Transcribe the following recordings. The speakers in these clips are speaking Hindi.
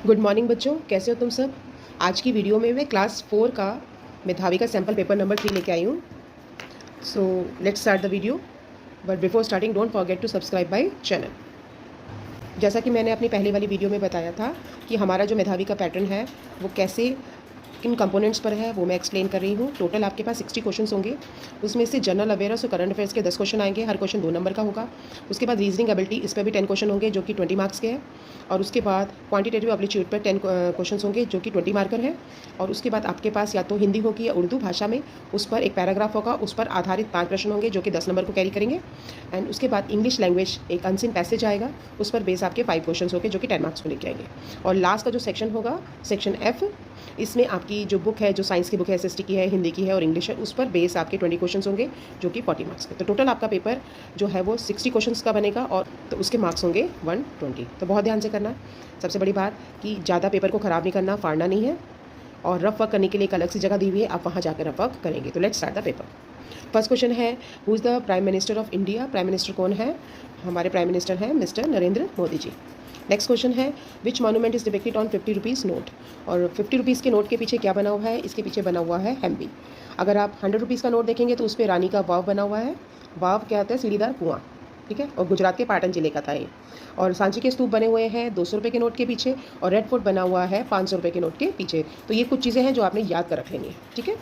गुड मॉर्निंग बच्चों, कैसे हो तुम सब। आज की वीडियो में मैं क्लास 4 का मेधावी का सैम्पल पेपर नंबर 3 लेके आई हूँ। So let's start the video, but before starting don't forget to subscribe my channel. जैसा कि मैंने अपनी पहले वाली वीडियो में बताया था कि हमारा जो मेधावी का पैटर्न है वो कैसे किन कंपोनेंट्स पर है वो मैं एक्सप्लेन कर रही हूँ। टोटल आपके पास 60 क्वेश्चंस होंगे। उसमें से जनरल अवेयरनेस और करंट अफेयर्स के 10 क्वेश्चन आएंगे, हर क्वेश्चन 2 नंबर का होगा। उसके बाद रीजनिंग एबिलिटी, इस पर भी 10 क्वेश्चन होंगे जो कि 20 मार्क्स के हैं। और उसके बाद क्वांटिटेटिव एप्टीट्यूड पर 10 क्वेश्चन होंगे जो कि 20 मार्कर है। और उसके बाद आपके पास या तो हिंदी होगी या उर्दू भाषा में, उस पर एक पैराग्राफ होगा, उस पर आधारित 5 प्रश्न होंगे जो कि 10 नंबर को कैरी करेंगे। एंड उसके बाद इंग्लिश लैंग्वेज एक अनसीन पैसेज आएगा, उस पर बेस आपके 5 क्वेश्चन होंगे जो कि 10 मार्क्स को लेके आएंगे। और लास्ट का जो सेक्शन होगा, सेक्शन एफ, इसमें आपकी जो बुक है, जो साइंस की बुक है, एसएसटी की है, हिंदी की है और इंग्लिश है, उस पर बेस आपके 20 क्वेश्चन होंगे जो कि 40 मार्क्स के। तो टोटल आपका पेपर जो है वो 60 क्वेश्चन का बनेगा और तो उसके मार्क्स होंगे 120। तो बहुत ध्यान से करना। सबसे बड़ी बात कि ज़्यादा पेपर को ख़राब नहीं करना, फाड़ना नहीं है। और रफ वर्क करने के लिए एक अलग सी जगह दी हुई है, आप वहाँ जाकर रफ वर्क करेंगे। तो let's start the paper. First question है, who is the prime minister of India. Prime minister कौन है? हमारे प्राइम मिनिस्टर हैं mister Narendra Modi ji. Next question है, which monument is depicted on 50 rupees note. और 50 रुपीज़ के नोट के पीछे क्या बना हुआ है? इसके पीछे बना हुआ है हम्पी। अगर आप 100 रुपीज़ का नोट देखेंगे तो उस पर रानी का वाव बना हुआ है। वाव क्या होता है? सीढ़ीदार कुआं, ठीक है। और गुजरात के पाटन जिले का था ये। और सांची के स्तूप बने हुए हैं 200 रुपये के नोट के पीछे, और रेड फोर्ट बना हुआ है 500 रुपये के नोट के पीछे। तो ये कुछ चीज़ें हैं जो आपने याद कर रख लेनी है, ठीक है।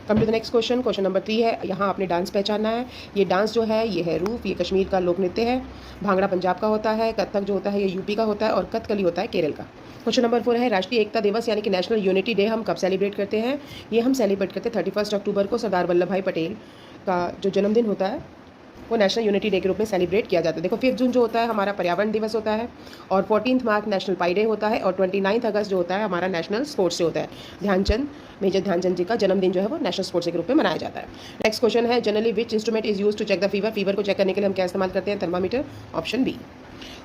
Come to the next question. Question number 3 है, यहाँ आपने डांस पहचानना है। ये डांस जो है ये है रूफ, ये कश्मीर का लोक नृत्य है। भांगड़ा पंजाब का होता है, कथक जो होता है ये यूपी का होता है, और कथकली होता है केरल का। क्वेश्चन नंबर 4 है, राष्ट्रीय एकता दिवस यानी कि नेशनल यूनिटी डे हम कब सेलिब्रेट करते हैं? ये हम सेलिब्रेट करते हैं 31 अक्टूबर को। सरदार वल्लभ भाई पटेल का जो जन्मदिन होता है वो नेशनल यूनिटी डे के रूप में सेलिब्रेट किया जाता है। देखो 5 जून जो होता है हमारा पर्यावरण दिवस होता है, और 14 मार्च नेशनल पाई डे होता है, और 29 अगस्त जो होता है हमारा नेशनल स्पोर्ट्स डे होता है। ध्यानचंद, मेजर ध्यानचंद जी का जन्मदिन जो है वो नेशनल स्पोर्ट्स डे के रूप में मनाया जाता है। नेक्स्ट क्वेश्चन है, generally which instrument is use to check the fever. Fever को चेक करने के लिए हम क्या इस्तेमाल करते हैं? थर्मामीटर। Option B.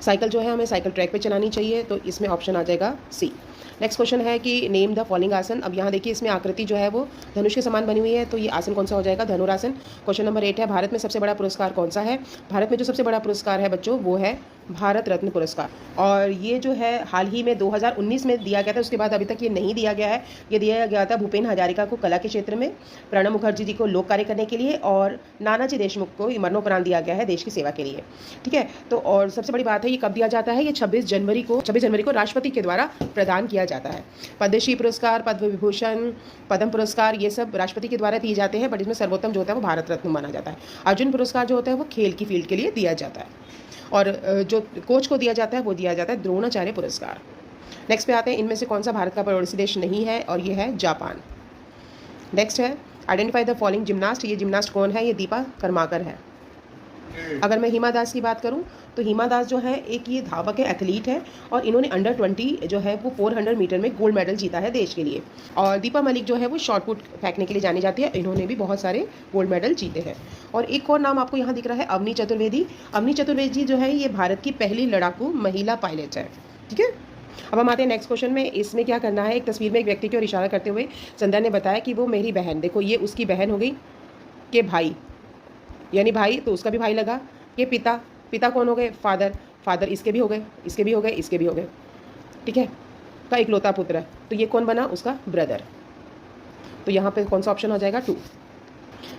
साइकिल जो है हमें साइकिल ट्रैक पे चलानी चाहिए, तो इसमें ऑप्शन आ जाएगा सी। नेक्स्ट क्वेश्चन है कि नेम द फॉलोइंग आसन। अब यहाँ देखिए इसमें आकृति जो है वो धनुष के समान बनी हुई है, तो ये आसन कौन सा हो जाएगा? धनुरासन। क्वेश्चन नंबर 8 है, भारत में सबसे बड़ा पुरस्कार कौन सा है? भारत में जो सबसे बड़ा पुरस्कार है बच्चों वो है भारत रत्न पुरस्कार। और ये जो है हाल ही में 2019 में दिया गया था, उसके बाद अभी तक ये नहीं दिया गया है। ये दिया गया था भूपेन हजारिका को कला के क्षेत्र में, प्रणब मुखर्जी जी को लोक कार्य करने के लिए, और नानाजी देशमुख को मरणोपरांत दिया गया है देश की सेवा के लिए, ठीक है। तो और सबसे बड़ी बात है ये कब दिया जाता है? ये 26 जनवरी को राष्ट्रपति के द्वारा प्रदान किया जाता है। पद्मश्री पुरस्कार, पद्म विभूषण, पद्म पुरस्कार ये सब राष्ट्रपति के द्वारा दिए जाते हैं, बट इसमें सर्वोत्तम जो होता है वो भारत रत्न माना जाता है। अर्जुन पुरस्कार जो होता है वो खेल की फील्ड के लिए दिया जाता है, और जो कोच को दिया जाता है वो दिया जाता है द्रोणाचार्य पुरस्कार। नेक्स्ट पे आते हैं, इनमें से कौन सा भारत का पड़ोसी देश नहीं है? और ये है जापान। नेक्स्ट है, आइडेंटिफाई द फॉलोइंग जिम्नास्ट। ये जिम्नास्ट कौन है? ये दीपा कर्माकर है। अगर मैं हिमा दास की बात करूं तो हिमा दास जो है एक ये धावक है, एथलीट है, और इन्होंने अंडर 20 जो है वो 400 मीटर में गोल्ड मेडल जीता है देश के लिए। और दीपा मलिक जो है वो शॉर्ट पुट फेंकने के लिए जानी जाती है, इन्होंने भी बहुत सारे गोल्ड मेडल जीते हैं। और एक और नाम आपको यहाँ दिख रहा है, अवनी चतुर्वेदी। अवनी चतुर्वेदी जो है ये भारत की पहली लड़ाकू महिला पायलट है, ठीक है। अब हम आते हैं नेक्स्ट क्वेश्चन में। इसमें क्या करना है, एक तस्वीर में एक व्यक्ति की ओर इशारा करते हुए संध्या ने बताया कि वो मेरी बहन, देखो ये उसकी बहन हो गई, के भाई यानी भाई तो उसका भी भाई लगा। ये पिता, पिता कौन हो गए? फादर, फादर इसके भी हो गए, इसके भी हो गए, इसके भी हो गए, ठीक है। का इकलौता पुत्र है, तो ये कौन बना? उसका ब्रदर। तो यहाँ पे कौन सा ऑप्शन हो जाएगा? 2।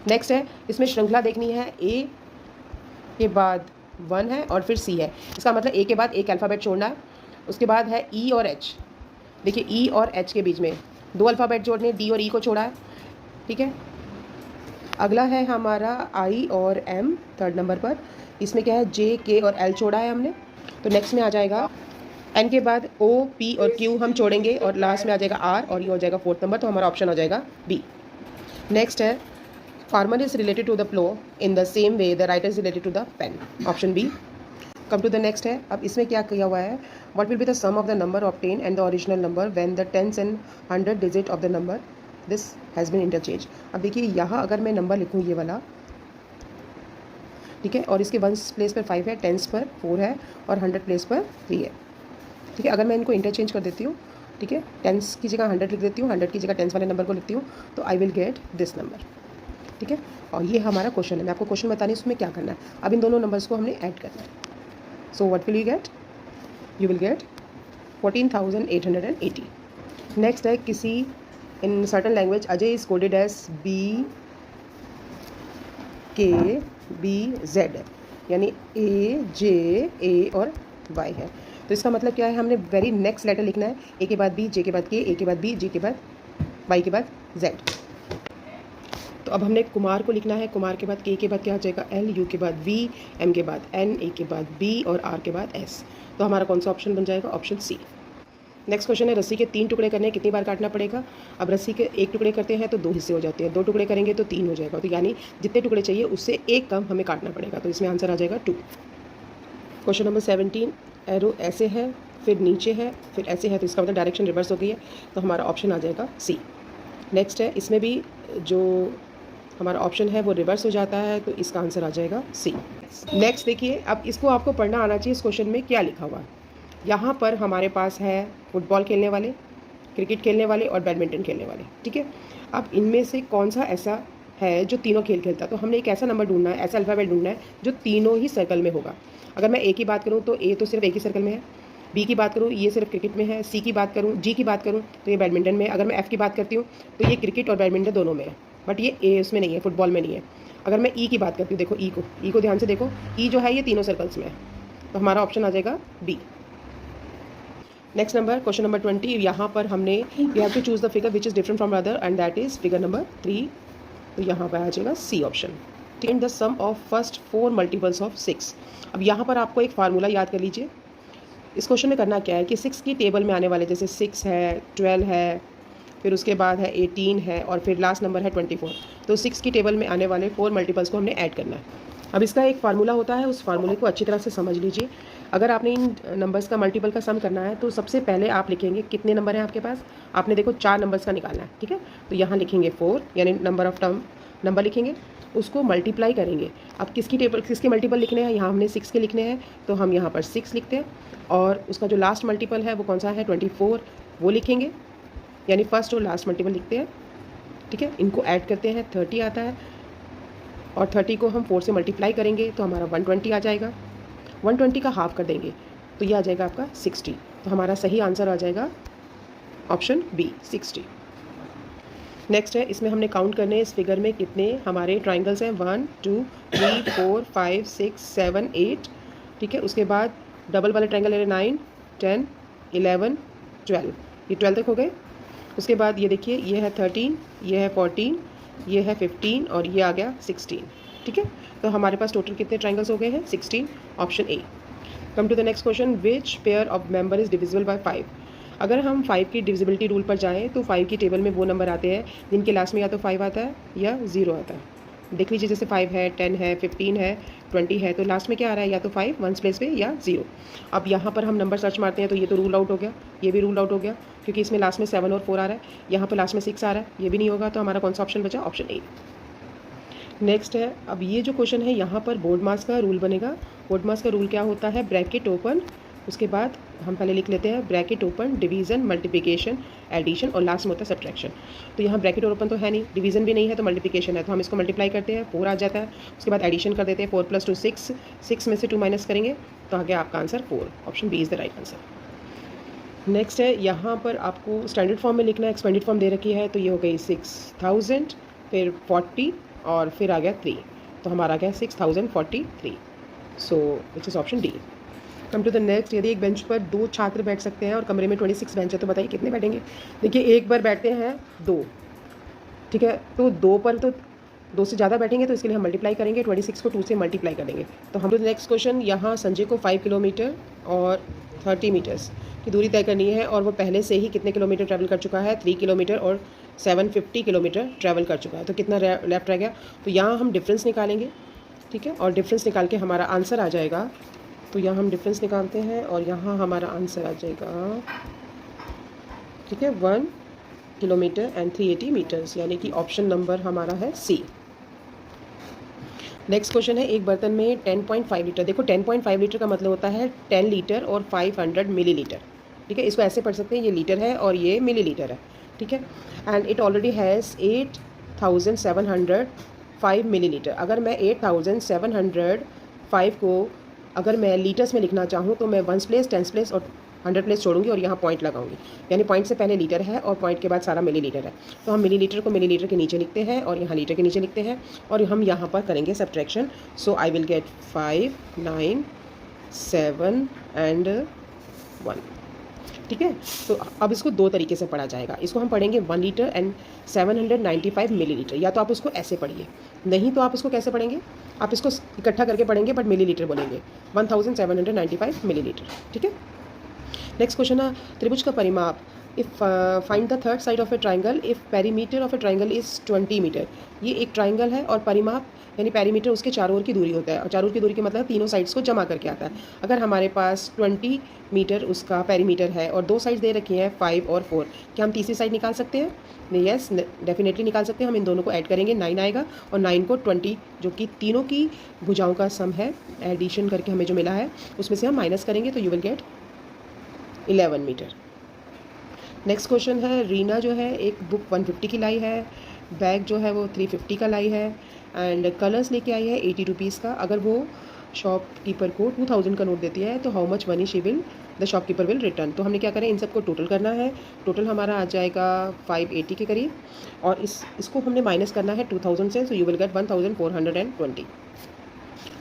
नेक्स्ट है, इसमें श्रृंखला देखनी है, ए के बाद 1 है और फिर सी है। इसका मतलब ए के बाद एक अल्फ़ाबेट छोड़ना है, उसके बाद है ई और एच। देखिए ई और एच के बीच में 2 अल्फ़ाबेट जोड़ने, डी और ई को छोड़ा है, ठीक है। अगला है हमारा आई और एम 3rd नंबर पर। इसमें क्या है? जे, के और एल छोड़ा है हमने। तो नेक्स्ट में आ जाएगा एन के बाद ओ, पी और क्यू हम छोड़ेंगे, और लास्ट में आ जाएगा आर, और ये हो जाएगा 4th नंबर। तो हमारा ऑप्शन हो जाएगा बी। नेक्स्ट है, farmer is related to the plough in the same way the writer is related to the pen. Option B. Come to the next है, अब इसमें क्या किया हुआ है, what will be the sum of the number obtain and the original number when the 10s and 100 digit of the number this has been interchange. अब देखिए यहाँ अगर मैं नंबर लिखूँ ये वाला, ठीक है, और इसके 1s प्लेस पर 5 है, 10s पर 4 है, और 100 प्लेस पर 3 है, ठीक है। अगर मैं इनको इंटरचेंज कर देती हूँ, ठीक है, 10s की जगह 100 लिख देती हूँ, 100 की जगह 10s वाले नंबर को लिखती हूँ, तो I will get this number, ठीक है। और ये हमारा क्वेश्चन है, मैं आपको क्वेश्चन बतानी है उसमें क्या करना है। अब इन दोनों नंबर्स को हमने ऐड करना है। So what will you get? You will get 14,880. Next है किसी in certain language Ajay is coded as BKBZ, यानी AJA और Y है। तो इसका मतलब क्या है, हमने वेरी नेक्स्ट लेटर लिखना है, A के बाद B, J के बाद K, A के बाद B, G के बाद Y के बाद Z। तो अब हमने कुमार को लिखना है, कुमार के बाद K के बाद क्या हो जाएगा L, U के बाद V, M के बाद N, A के बाद B और R के बाद S। तो हमारा कौन सा ऑप्शन बन जाएगा, ऑप्शन C। नेक्स्ट क्वेश्चन है रस्सी के 3 टुकड़े करने हैं, कितनी बार काटना पड़ेगा। अब रस्सी के 1 टुकड़े करते हैं तो 2 हिस्से हो जाते हैं, 2 टुकड़े करेंगे तो 3 हो जाएगा, तो यानी जितने टुकड़े चाहिए उससे 1 कम हमें काटना पड़ेगा, तो इसमें आंसर आ जाएगा 2। क्वेश्चन नंबर 17, एरो ऐसे है फिर नीचे है फिर ऐसे है, तो इसका मतलब डायरेक्शन रिवर्स हो गई है, तो हमारा ऑप्शन आ जाएगा C। नेक्स्ट है इसमें भी जो हमारा ऑप्शन है वो रिवर्स हो जाता है, तो इसका आंसर आ जाएगा C। नेक्स्ट देखिए, अब इसको आपको पढ़ना आना चाहिए, इस क्वेश्चन में क्या लिखा हुआ है। यहाँ पर हमारे पास है फुटबॉल खेलने वाले, क्रिकेट खेलने वाले और बैडमिंटन खेलने वाले, ठीक है। अब इनमें से कौन सा ऐसा है जो तीनों खेल खेलता है, तो हमने एक ऐसा नंबर ढूंढना है, ऐसा अल्फ़ाबेट ढूंढना है जो तीनों ही सर्कल में होगा। अगर मैं A की बात करूँ तो A तो सिर्फ एक ही सर्कल में है, B की बात करूँ ये सिर्फ क्रिकेट में है, C की बात करूँ, G की बात करूँ तो ये बैडमिंटन में है, अगर मैं F की बात करती हूँ तो ये क्रिकेट और बैडमिंटन दोनों में है, बट ये A उसमें नहीं है, फुटबॉल में नहीं है। अगर मैं E की बात करती हूँ, देखो E को ध्यान से देखो, E जो है ये तीनों सर्कल्स में है, तो हमारा ऑप्शन आ जाएगा B। Next number question number 20, यहाँ पर हमने you have to choose the figure which is different from other and that is figure number 3, तो यहाँ पर आ जाएगा C option. Ten the sum of first 4 multiples of 6। अब यहाँ पर आपको एक फार्मूला याद कर लीजिए। इस क्वेश्चन में करना क्या है कि 6 की टेबल में आने वाले जैसे 6 है, 12 है, फिर उसके बाद है 18 है और फिर लास्ट नंबर है 24, तो 6 की टेबल में आने वाले 4 मल्टीपल्स को हमने ऐड करना है। अब इसका एक फार्मूला होता है, उस फार्मूले को अच्छी तरह से समझ लीजिए। अगर आपने इन नंबर्स का मल्टीपल का सम करना है तो सबसे पहले आप लिखेंगे कितने नंबर हैं आपके पास, आपने देखो 4 नंबर्स का निकालना है, ठीक है। तो यहाँ लिखेंगे 4 यानी नंबर ऑफ टर्म नंबर लिखेंगे, उसको मल्टीप्लाई करेंगे। अब किसके मल्टीपल लिखने हैं, यहाँ हमने 6 के लिखने हैं, तो हम यहाँ पर 6 लिखते हैं, और उसका जो लास्ट मल्टीपल है वो कौन सा है 24, वो लिखेंगे, यानी फर्स्ट और लास्ट मल्टीपल लिखते हैं, ठीक है। इनको ऐड करते हैं 30 आता है, और 30 को हम 4 से मल्टीप्लाई करेंगे तो हमारा 120 आ जाएगा, 120 का हाफ कर देंगे तो ये आ जाएगा आपका 60, तो हमारा सही आंसर आ जाएगा ऑप्शन B 60। नेक्स्ट है इसमें हमने काउंट करने इस फिगर में कितने हमारे ट्राइंगल्स हैं, 1 2 3 4 5 6 7 8, ठीक है। उसके बाद डबल वाले ट्राइंगल है 9 10 11 12, ये 12 तक हो गए। उसके बाद ये देखिए ये है 13, ये है 14, ये है 15 और ये आ गया 16, ठीक है। तो हमारे पास टोटल कितने ट्राइंगल्स हो गए हैं 16, option A। Come to the next question, which pair of member is divisible by 5। अगर हम 5 की डिविजिबिलिटी रूल पर जाएं तो 5 की टेबल में वो नंबर आते हैं जिनके लास्ट में या तो 5 आता है या 0 आता है। देख लीजिए जैसे 5 है, 10 है, 15 है, 20 है, तो लास्ट में क्या आ रहा है, या तो 5 वंस प्लेस पे या 0। अब यहाँ पर हम नंबर सर्च मारते हैं तो ये तो रूल आउट हो गया, ये भी रूल आउट हो गया, क्योंकि इसमें लास्ट में 7 और 4 आ रहा है, यहाँ पर लास्ट में 6 आ रहा है, ये भी नहीं होगा, तो हमारा कौन सा ऑप्शन बचा, ऑप्शन A। नेक्स्ट है, अब ये जो क्वेश्चन है यहाँ पर बोर्ड मास का रूल बनेगा। बोर्ड मास का रूल क्या होता है, ब्रैकेट ओपन, उसके बाद हम पहले लिख लेते हैं bracket open, division, multiplication, addition और लास्ट में होता है सब्ट्रैक्शन। तो यहाँ ब्रैकेट ओपन तो है नहीं, डिवीज़न भी नहीं है, तो मल्टीप्लिकेशन है, तो हम इसको मल्टीप्लाई करते हैं, 4 आ जाता है। उसके बाद एडिशन कर देते हैं, 4 + 2 6, 6 में से 2 माइनस करेंगे तो आ गया आपका answer 4, option B is the right answer. Next है यहाँ पर आपको स्टैंडर्ड फॉर्म में लिखना है, एक्सपेंडेड फॉर्म दे रखी है, तो ये हो गई 6000, फिर 40 और फिर आ गया 3, तो हमारा आ गया 6043, so which is option D। Come to the next, यदि एक बेंच पर 2 छात्र बैठ सकते हैं और कमरे में 26 बेंच है, तो बताइए कितने बैठेंगे। देखिए एक बार बैठते हैं 2, ठीक है, तो 2 पर तो 2 से ज़्यादा बैठेंगे, तो इसके लिए हम मल्टीप्लाई करेंगे, 26 को 2 से मल्टीप्लाई करेंगे। तो हम नेक्स्ट क्वेश्चन, यहाँ संजय को 5 किलोमीटर और 30 मीटर्स की दूरी तय करनी है, और वो पहले से ही कितने किलोमीटर ट्रैवल कर चुका है, 3 किलोमीटर और 750 किलोमीटर ट्रैवल कर चुका है, तो कितना लेफ्ट रह गया। तो यहाँ हम डिफरेंस निकालेंगे, ठीक है, और डिफरेंस निकाल के हमारा आंसर आ जाएगा। तो यहाँ हम डिफरेंस निकालते हैं और यहाँ हमारा आंसर आ जाएगा, ठीक है, 1 किलोमीटर एंड 380 मीटर्स, यानी कि ऑप्शन नंबर हमारा है C। नेक्स्ट क्वेश्चन है, एक बर्तन में 10.5 लीटर, देखो 10.5 लीटर का मतलब होता है 10 लीटर और 500 मिलीलीटर, ठीक है। इसको ऐसे पढ़ सकते हैं, ये लीटर है और ये मिलीलीटर है, ठीक है। And it already has 8705 millilitre. अगर मैं 8705 को अगर मैं लीटर्स में लिखना चाहूँ तो मैं 1s प्लेस, 10s प्लेस और 100 प्लेस छोड़ूंगी और यहाँ पॉइंट लगाऊंगी, यानी पॉइंट से पहले लीटर है और पॉइंट के बाद सारा मिलीलीटर है। तो हम मिलीलीटर को मिलीलीटर के नीचे लिखते हैं और यहाँ लीटर के नीचे लिखते हैं और हम यहाँ पर करेंगे subtraction. So I will get 5, 9, 7 and 1। ठीक है, तो अब इसको दो तरीके से पढ़ा जाएगा। इसको हम पढ़ेंगे 1 लीटर एंड 795 मिलीलीटर, या तो आप उसको ऐसे पढ़िए, नहीं तो आप इसको कैसे पढ़ेंगे, आप इसको इकट्ठा करके पढ़ेंगे बट मिलीलीटर बोलेंगे, 1795 मिलीलीटर। ठीक है, नेक्स्ट क्वेश्चन है त्रिभुज का परिमाप। If find the third side of a triangle if perimeter of a triangle is 20 metre. ये एक ट्राइंगल है और परिमाप यानी पेरीमीटर उसके चारों ओर की दूरी होता है, और चारों ओर की दूरी के मतलब तीनों साइड्स को जमा करके आता है। अगर हमारे पास 20 मीटर उसका पेरीमीटर है और दो साइड्स दे रखी हैं 5 और 4, क्या हम तीसरी साइड निकाल सकते हैं? नहीं, यस डेफिनेटली निकाल सकते हैं। हम इन दोनों को ऐड करेंगे, 9 आएगा और 9 को 20 जो कि तीनों की भुजाओं का सम है, एडिशन करके हमें जो मिला है उसमें से हम माइनस करेंगे तो you will get 11 metre. Next question है, रीना जो है एक बुक 150 की लाई है, बैग जो है वो 350 का लाई है एंड कलर्स लेके आई है 80 रुपीज़ का। अगर वो शॉपकीपर को 2000 का नोट देती है तो how much money she will the shopkeeper will return. तो हमने क्या करें, इन सबको टोटल करना है। टोटल हमारा आ जाएगा 580 के करीब और इसको हमने माइनस करना है 2000 से, सो यू विल गेट 1420।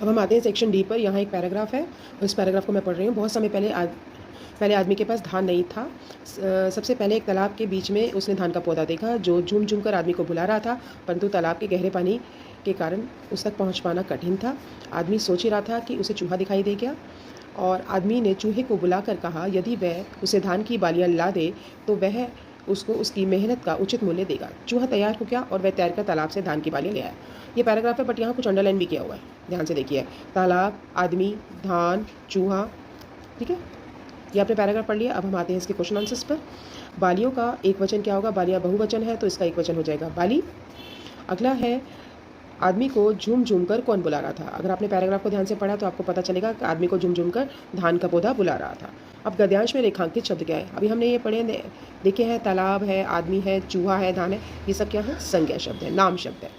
अब हम आते हैं सेक्शन डी पर। यहाँ एक पैराग्राफ है और इस पैराग्राफ को मैं पढ़ रही हूँ। बहुत समय पहले आदमी के पास धान नहीं था। सबसे पहले एक तालाब के बीच में उसने धान का पौधा देखा जो झूम झूम कर आदमी को बुला रहा था, परंतु तालाब के गहरे पानी के कारण उस तक पहुंच पाना कठिन था। आदमी सोच ही रहा था कि उसे चूहा दिखाई दे गया और आदमी ने चूहे को बुलाकर कहा यदि वह उसे धान की बालियाँ ला दे तो वह उसको उसकी मेहनत का उचित मूल्य देगा। चूहा तैयार हो गया और वह तैरकर तालाब से धान की बालियाँ ले आया। ये पैराग्राफ है बट यहाँ कुछ अंडरलाइन भी किया हुआ है, ध्यान से देखिए। तालाब, आदमी, धान, चूहा। ठीक है, ये आपने पैराग्राफ पढ़ लिया। अब हम आते हैं इसके क्वेश्चन आंसर्स पर। बालियों का एक वचन क्या होगा? बालियाँ बहुवचन है तो इसका एक वचन हो जाएगा बाली। अगला है, आदमी को झूम झूम कर कौन बुला रहा था? अगर आपने पैराग्राफ को ध्यान से पढ़ा तो आपको पता चलेगा कि आदमी को झूम झूम कर धान का पौधा बुला रहा था। अब गद्यांश में रेखांकित शब्द क्या है? अभी हमने ये पढ़े देखे हैं, तालाब है, आदमी है, चूहा है, धान है, ये सब क्या है? संज्ञा शब्द है, नाम शब्द है।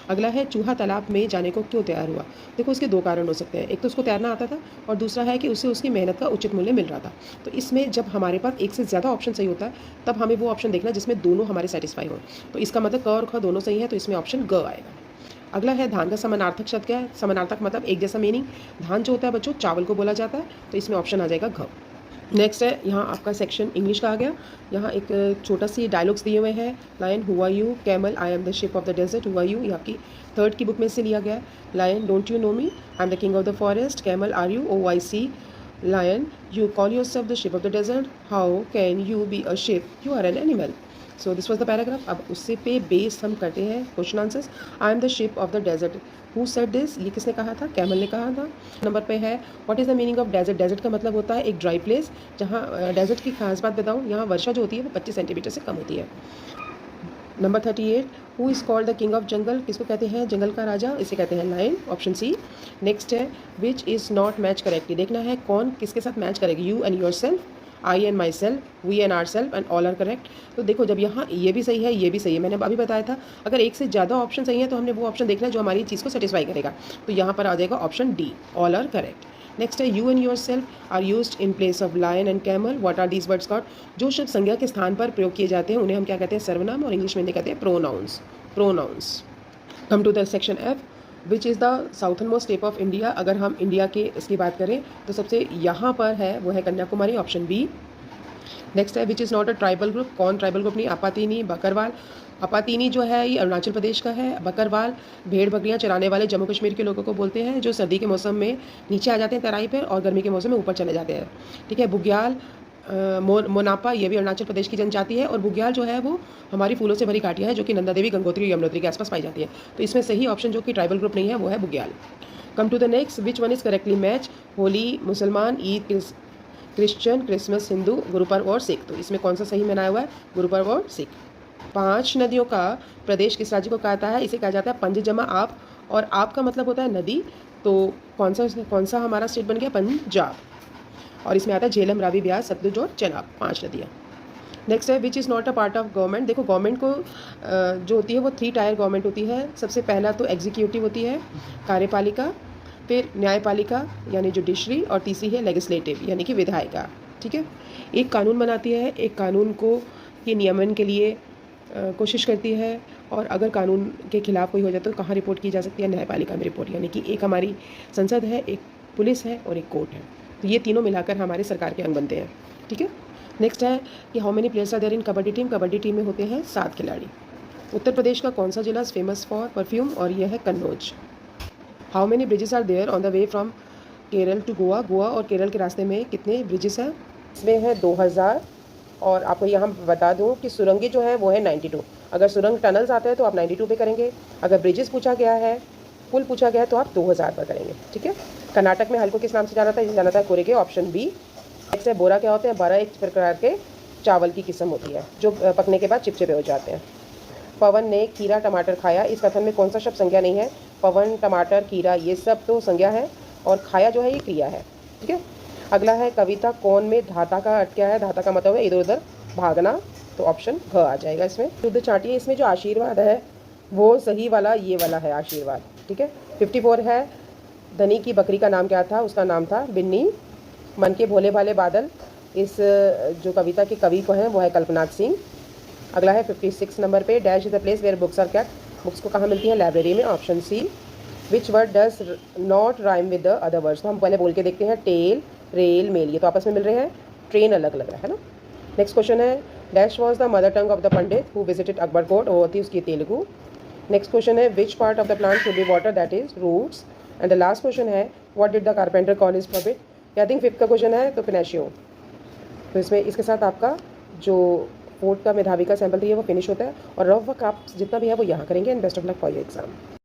अगला है, चूहा तालाब में जाने को क्यों तैयार हुआ? देखो इसके दो कारण हो सकते हैं, एक तो उसको तैरना आता था और दूसरा है कि उसे उसकी मेहनत का उचित मूल्य मिल रहा था। तो इसमें जब हमारे पास एक से ज़्यादा ऑप्शन सही होता है तब हमें वो ऑप्शन देखना जिसमें दोनों हमारे सेटिस्फाई हो। तो इसका मतलब क और ख दोनों सही है तो इसमें ऑप्शन ग आएगा। अगला है, धान का समानार्थक शब्द क्या है? समानार्थक मतलब एक जैसा मीनिंग। धान जो होता है बच्चों चावल को बोला जाता है तो इसमें ऑप्शन आ जाएगा घ। नेक्स्ट है, यहाँ आपका सेक्शन इंग्लिश का आ गया। यहाँ एक छोटा सी डायलॉग्स दिए हुए हैं। Lion, who are you? Camel, I am the ship of the desert, who are you? ये आपकी 3rd की बुक में से लिया गया है। Lion, don't you know me? I am the king of the forest. Camel, are you? Oh I see. Lion, you call yourself the ship of the desert, how can you be a ship? You are an animal. So this was the paragraph. अब उससे पे बेस हम करते हैं question answers. I am the ship of the desert, who said this? ये किसने कहा था? कैमल ने कहा था। नंबर पे है, what is the meaning of desert? Desert का मतलब होता है एक ड्राई प्लेस। जहाँ डेजर्ट की खास बात बताऊँ, यहाँ वर्षा जो होती है वो 25 सेंटीमीटर से कम होती है। Number 38, who is called the king of jungle? किसको कहते हैं जंगल का राजा? इसे कहते हैं लायन, ऑप्शन सी। नेक्स्ट है, which is not match correctly? देखना है कौन किसके साथ मैच करेगी। You and yourself, I and myself, we and ourself and all are correct. तो देखो जब यहाँ ये भी सही है ये भी सही है, मैंने अभी बताया था अगर एक से ज़्यादा ऑप्शन सही है तो हमने वो ऑप्शन देखना है जो हमारी चीज़ को सेटिस्फाई करेगा। तो यहाँ पर आ जाएगा option D, all are correct. Next है, you and yourself are used in place of lion and camel, what are these words called? जो शब्द संज्ञा के स्थान पर प्रयोग किए जाते हैं उन्हें हम क्या कहते हैं? सर्वनाम, और इंग्लिश में इन्हें कहते हैं pronouns. Pronouns. Come to the section F, which is the southernmost state of India? अगर हम इंडिया के इसकी बात करें तो सबसे यहाँ पर है वो है कन्याकुमारी, ऑप्शन बी। नेक्स्ट है, which is not a tribal group? कौन ट्राइबल ग्रुप नहीं? अपातीनी, बकरवाल। अपातीनी जो है ये अरुणाचल प्रदेश का है। बकरवाल भेड़ बकरियाँ चराने वाले जम्मू कश्मीर के लोगों को बोलते हैं जो सर्दी के मौसम में नीचे आ जाते हैं तराई पर और गर्मी के मौसम में ऊपर चले जाते हैं। ठीक है, बुग्याल, मोनापा ये भी अरुणाचल प्रदेश की जनजाति है और बुग्याल जो है वो हमारी फूलों से भरी घाटियाँ है जो कि नंदा देवी, गंगोत्री और यमुनोत्री के आसपास पाई जाती है। तो इसमें सही ऑप्शन जो कि ट्राइबल ग्रुप नहीं है वो है बुग्याल। Come to the next, which one is correctly match? Holi मुसलमान, ईद क्रिश्चियन, क्रिसमस हिंदू, गुरुपर्व और सिख। तो इसमें कौन सा सही मनाया हुआ है? गुरुपर्व और सिख। 5 नदियों का प्रदेश किस राज्य को कहता है? इसे कहा जाता है पंज जमा आप, और आप का मतलब होता है नदी। तो कौन सा हमारा स्टेट बन गया? पंजाब। और इसमें आता है झेलम, रावी, ब्यास, सतलुज और चेनाब, 5 नदियाँ। नेक्स्ट है, which is not a part of government? देखो गवर्नमेंट को जो होती है वो 3 टायर गवर्नमेंट होती है। सबसे पहला तो एग्जीक्यूटिव होती है, कार्यपालिका, फिर न्यायपालिका यानी जुडिशरी, और तीसरी है लेजिस्लेटिव यानी कि विधायिका। ठीक है, एक कानून बनाती है, एक कानून को के नियमन के लिए कोशिश करती है, और अगर कानून के खिलाफ कोई हो जाए तो कहाँ रिपोर्ट की जा सकती है? न्यायपालिका में रिपोर्ट, यानी कि एक हमारी संसद है, एक पुलिस है और एक कोर्ट है। तो ये तीनों मिलाकर हमारे सरकार के अंग बनते हैं। ठीक है, नेक्स्ट है कि how many players are there in kabaddi team. Kabaddi team में होते हैं 7 खिलाड़ी। उत्तर प्रदेश का कौन सा जिला फेमस फॉर परफ्यूम, और यह है Kannauj. How many bridges are there on the way from Kerala to Goa. Goa और केरल के रास्ते में कितने ब्रिजेस हैं? इसमें है 2000, और आपको यहाँ बता दूँ कि सुरंगें जो है वो है 92। अगर सुरंग टनल्स आते हैं तो आप 92 पे करेंगे, अगर ब्रिजेस पूछा गया है, पुल पूछा गया है तो आप 2000 पर करेंगे। ठीक है, कर्नाटक में हल्को किस नाम से जाना था? जाना था कोरेगे, ऑप्शन बी। नेक्स्ट है बोरा क्या होते हैं? बारह एक प्रकार के चावल की किस्म होती है जो पकने के बाद चिपचिपे हो जाते हैं। पवन ने खीरा टमाटर खाया, इस कथन में कौन सा शब्द संज्ञा नहीं है? पवन, टमाटर, खीरा ये सब तो संज्ञा है, और खाया जो है ये क्रिया है। ठीक है, अगला है कविता कौन में धाता का अर्थ क्या है? धाता का मतलब है इधर उधर भागना, तो ऑप्शन घ आ जाएगा इसमें। शुद्ध चाटिए, इसमें जो आशीर्वाद है वो सही वाला ये वाला है आशीर्वाद। ठीक है, 54 है धनी की बकरी का नाम क्या था? उसका नाम था बिन्नी। मन के भोले भाले बादल, इस जो कविता के कवि को हैं वो है कल्पनाथ सिंह। अगला है 56 नंबर पे, dash is the place where books are kept. Books को कहाँ मिलती हैं? लाइब्रेरी में, option C. Which word does not rhyme with the other words. तो हम पहले बोल के देखते हैं, टेल, रेल, मेल, ये तो आपस में मिल रहे हैं, ट्रेन अलग लग रहा है ना। नेक्स्ट क्वेश्चन है dash was the mother tongue of the pandit who visited Akbar court, वो थी उसकी तेलुगु। नेक्स्ट क्वेश्चन है which part of the plant should be water, that is roots. And the last question है what did the carpenter call his puppet. I think 5th का क्वेश्चन है तो पिनैशियो। तो इसमें इसके साथ आपका जो 4th का मेधावी का सैंपल थी वो फिनिश होता है, और रफ वर्क आप जितना भी है वो यहाँ करेंगे। And best of luck for your exam.